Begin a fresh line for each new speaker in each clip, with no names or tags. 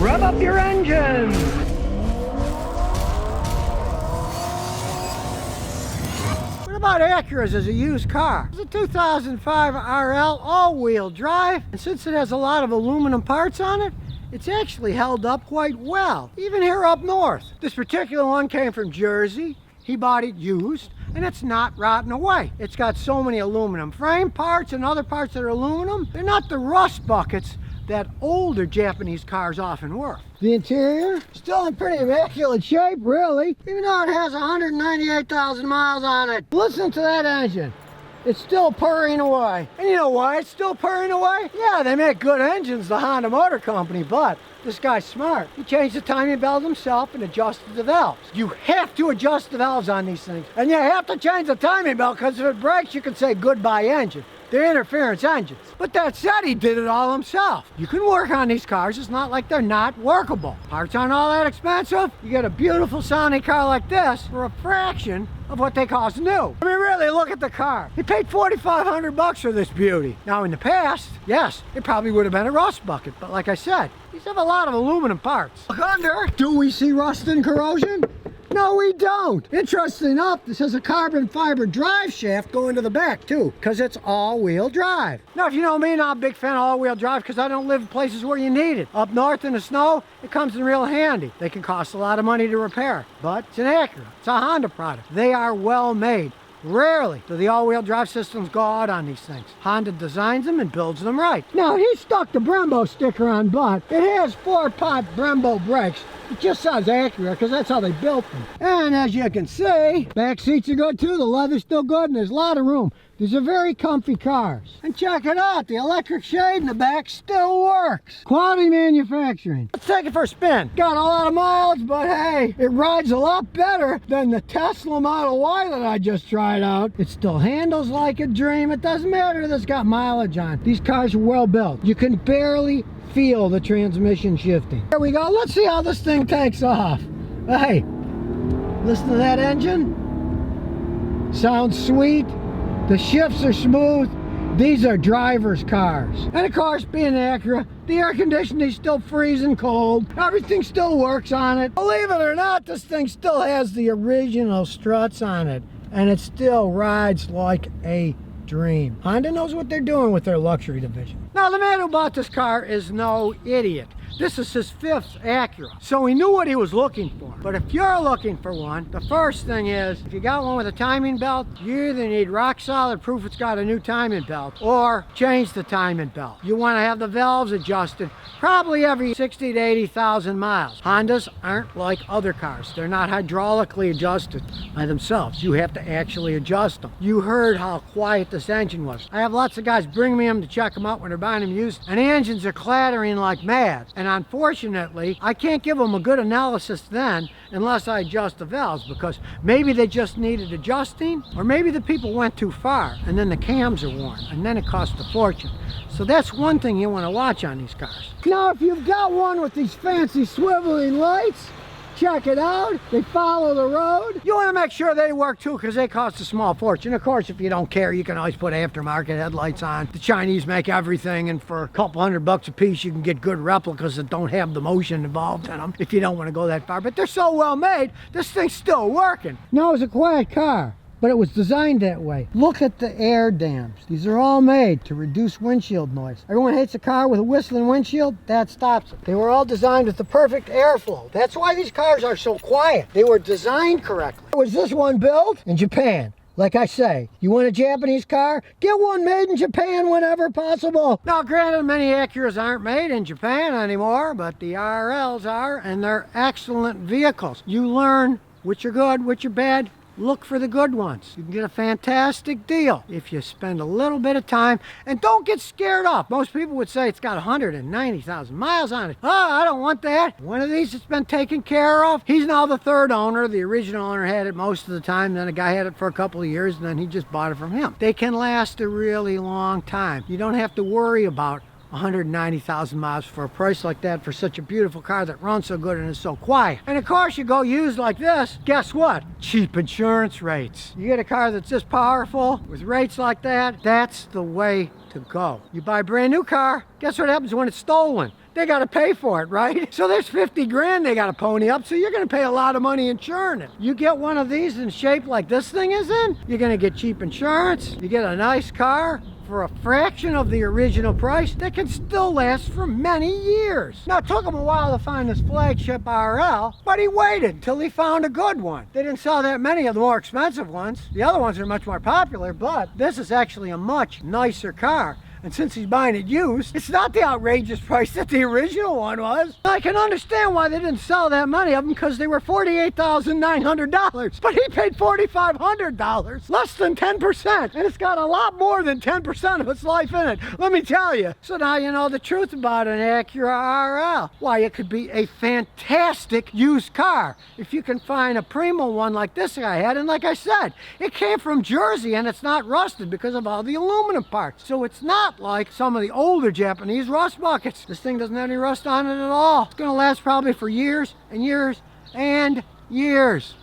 Rev up your engines! What about Acuras as a used car? It's a 2005 RL all-wheel drive, and since it has a lot of aluminum parts on it, it's actually held up quite well, even here up north. This particular one came from Jersey. He bought it used, and it's not rotting away. It's got so many aluminum frame parts and other parts that are aluminum. They're not the rust buckets that older Japanese cars often were. The interior, still in pretty immaculate shape, really, even though it has 198,000 miles on it. Listen to that engine. It's still purring away. And you know why it's still purring away? Yeah, they make good engines, the Honda Motor Company, but this guy's smart. He changed the timing belt himself and adjusted the valves. You have to adjust the valves on these things. And you have to change the timing belt, because if it breaks, you can say goodbye engine. They're interference engines. But that said, he did it all himself. You can work on these cars. It's not like they're not workable. Parts aren't all that expensive. You get a beautiful sounding car like this for a fraction of what they cost new. I mean, really, look at the car. He paid $4,500 for this beauty. Now, in the past, yes, it probably would have been a rust bucket. But like I said, these have a lot of aluminum parts. Look under. Do we see rust and corrosion? No, we don't. Interesting enough, this has a carbon fiber drive shaft going to the back too, because it's all-wheel drive. Now, if you know me, not a big fan of all-wheel drive because I don't live in places where you need it. Up north in the snow, it comes in real handy. They can cost a lot of money to repair, but it's an Acura. It's a Honda product. They are well made. Rarely do the all-wheel drive systems go out on these things. Honda designs them and builds them right. Now, he stuck the Brembo sticker on, but it has 4-pot Brembo brakes. It just says Acura because that's how they built them. And as you can see, back seats are good too. The leather's still good and there's a lot of room. These are very comfy cars. And check it out, the electric shade in the back still works. Quality manufacturing. Let's take it for a spin. Got a lot of mileage, but hey, it rides a lot better than the Tesla Model Y that I just tried out. It still handles like a dream. It doesn't matter that it's got mileage on. These cars are well built. You can barely feel the transmission shifting. Here we go. Let's see how this thing takes off. Hey, listen to that engine. Sounds sweet. The shifts are smooth. These are driver's cars. And of course, being an Acura, the air conditioning is still freezing cold. Everything still works on it. Believe it or not, this thing still has the original struts on it. And it still rides like a dream. Honda knows what they're doing with their luxury division. Now, the man who bought this car is no idiot. This is his 5th Acura, so he knew what he was looking for. But if you're looking for one, the first thing is, if you got one with a timing belt, you either need rock solid proof it's got a new timing belt, or change the timing belt. You want to have the valves adjusted probably every 60 to 80,000 miles. Hondas aren't like other cars. They're not hydraulically adjusted by themselves. You have to actually adjust them. You heard how quiet this engine was. I have lots of guys bring me them to check them out when they're buying them used, and the engines are clattering like mad. And unfortunately, I can't give them a good analysis then unless I adjust the valves, because maybe they just needed adjusting, or maybe the people went too far and then the cams are worn and then it costs a fortune. So that's one thing you want to watch on these cars. Now, if you've got one with these fancy swiveling lights, check it out. They follow the road. You want to make sure they work too, because they cost a small fortune. Of course, if you don't care, you can always put aftermarket headlights on. The Chinese make everything, and for a couple $100 a piece, you can get good replicas that don't have the motion involved in them if you don't want to go that far. But they're so well made, this thing's still working. No, it's a quiet car, but it was designed that way. Look at the air dams. These are all made to reduce windshield noise. Everyone hates a car with a whistling windshield. That stops it. They were all designed with the perfect airflow. That's why these cars are so quiet. They were designed correctly. Was this one built in Japan? Like I say, you want a Japanese car? Get one made in Japan whenever possible. Now, granted, many Acuras aren't made in Japan anymore, but the RLs are, and they're excellent vehicles. You learn which are good, which are bad. Look for the good ones. You can get a fantastic deal if you spend a little bit of time, and don't get scared off. Most people would say it's got 190,000 miles on it. Oh, I don't want that. One of these that's been taken care of. He's now the 3rd owner. The original owner had it most of the time. Then a guy had it for a couple of years, and then he just bought it from him. They can last a really long time. You don't have to worry about 190,000 miles for a price like that for such a beautiful car that runs so good and is so quiet. And of course, you go used like this, guess what? Cheap insurance rates. You get a car that's this powerful with rates like that, that's the way to go. You buy a brand new car, guess what happens when it's stolen? they got to pay for it, right? So there's 50 grand they got to pony up, so you're going to pay a lot of money insuring it. You get one of these in shape like this thing is in, you're going to get cheap insurance, you get a nice car for a fraction of the original price that can still last for many years. Now, it took him a while to find this flagship RL, but he waited till he found a good one. They didn't sell that many of the more expensive ones. The other ones are much more popular, but this is actually a much nicer car. And since he's buying it used, it's not the outrageous price that the original one was. I can understand why they didn't sell that many of them, because they were $48,900. But he paid $4,500, less than 10%. And it's got a lot more than 10% of its life in it, let me tell you. So now you know the truth about an Acura RL. Why, it could be a fantastic used car if you can find a primo one like this guy had. And like I said, it came from Jersey and it's not rusted because of all the aluminum parts. So it's not like some of the older Japanese rust buckets. This thing doesn't have any rust on it at all. It's gonna last probably for years and years and years.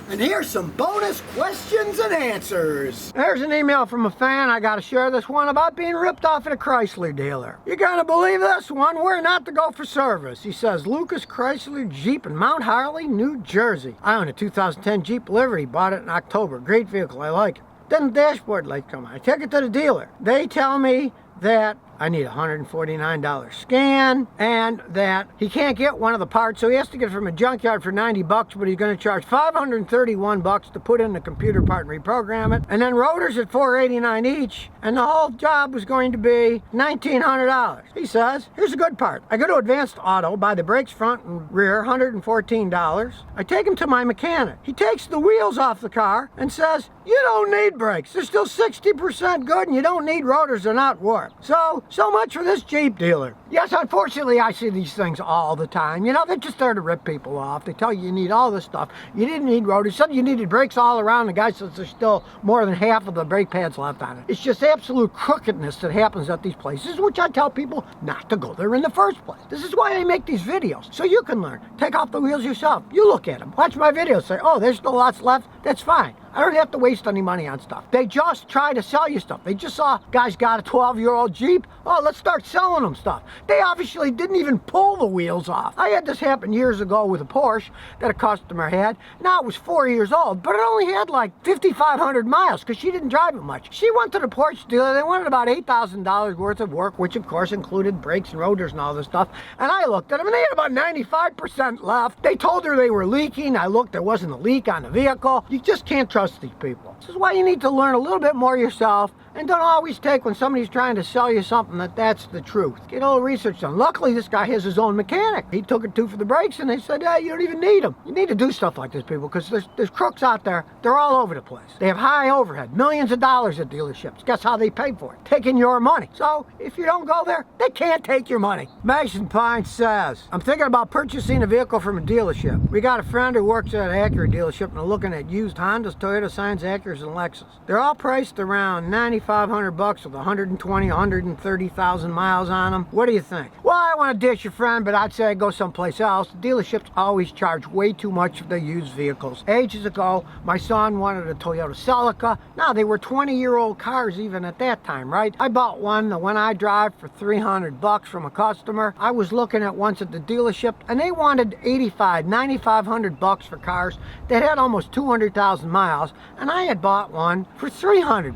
And here's some bonus questions and answers. There's an email from a fan. I gotta share this one about being ripped off at a Chrysler dealer. You're gonna believe this one? Where not to go for service. He says, Lucas Chrysler Jeep in Mount Harley, New Jersey. I own a 2010 Jeep Liberty. Bought it in October. Great vehicle, I like it. Then the dashboard light come on. I take it to the dealer. They tell me that I need a $149 scan and that he can't get one of the parts, so he has to get it from a junkyard for 90 bucks, but he's going to charge 531 bucks to put in the computer part and reprogram it, and then rotors at $489 each, and the whole job was going to be $1,900. He says, here's a good part. I go to Advanced Auto, buy the brakes front and rear, $114. I take him to my mechanic. He takes the wheels off the car and says, you don't need brakes. They're still 60% good and you don't need rotors, they're not warped. So much for this Jeep dealer. Yes, unfortunately, I see these things all the time. You know, they're just there to rip people off. They tell you you need all this stuff. You didn't need rotors. Said you needed brakes all around. The guy says there's still more than half of the brake pads left on it. It's just absolute crookedness that happens at these places, which I tell people not to go there in the first place. This is why I make these videos, so you can learn. Take off the wheels yourself. You look at them. Watch my videos. Say, oh, there's still lots left. That's fine. I don't have to waste any money on stuff. They just try to sell you stuff. They just saw guys got a 12-year-old Jeep. Oh, let's start selling them stuff. They obviously didn't even pull the wheels off. I had this happen years ago with a Porsche that a customer had. Now it was 4 years old, but it only had like 5,500 miles because she didn't drive it much. She went to the Porsche dealer. They wanted about $8,000 worth of work, which of course included brakes and rotors and all this stuff. And I looked at them and they had about 95% left. They told her they were leaking. I looked, there wasn't a leak on the vehicle. You just can't trust these people. This is why you need to learn a little bit more yourself, and don't always take when somebody's trying to sell you something that's the truth. Get a little research done. Luckily, this guy has his own mechanic. He took it to for the brakes, and they said, yeah, you don't even need them. You need to do stuff like this, people, because there's crooks out there. They're all over the place. They have high overhead, millions of dollars at dealerships. Guess how they pay for it? Taking your money. So if you don't go there, they can't take your money. Mason Pine says, I'm thinking about purchasing a vehicle from a dealership. We got a friend who works at an Acura dealership and are looking at used Hondas, Toyota, Scions, Acuras, and Lexus. They're all priced around $9,500 with 120, 130,000 miles on them. What do you think? Well, I want to dish your friend, but I'd say go someplace else. Dealerships always charge way too much for their used vehicles. Ages ago, my son wanted a Toyota Celica. Now, they were 20-year-old cars even at that time, right? I bought one, the one I drive, for $300 from a customer. I was looking at once at the dealership, and they wanted $9,500 for cars that had almost 200,000 miles, and I had bought one for $300.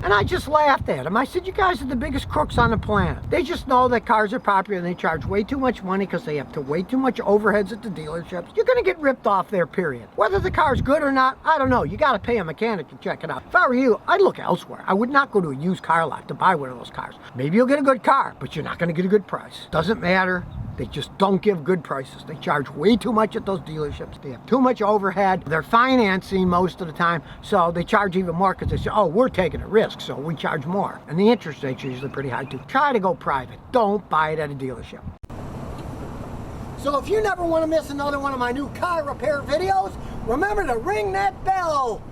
And I just laughed at them. I said, you guys are the biggest crooks on the planet. They just know that cars are popular and they charge way too much money because they have to way too much overheads at the dealerships. You're going to get ripped off there, period. Whether the car's good or not, I don't know. You got to pay a mechanic to check it out. If I were you, I'd look elsewhere. I would not go to a used car lot to buy one of those cars. Maybe you'll get a good car, but you're not going to get a good price. Doesn't matter. They just don't give good prices. They charge way too much at those dealerships. They have too much overhead. They're financing most of the time, so they charge even more because they say, oh, we're taking a risk, so we charge more. And the interest rates are usually pretty high too. Try to go private. Don't buy it at a dealership. So if you never want to miss another one of my new car repair videos, remember to ring that bell.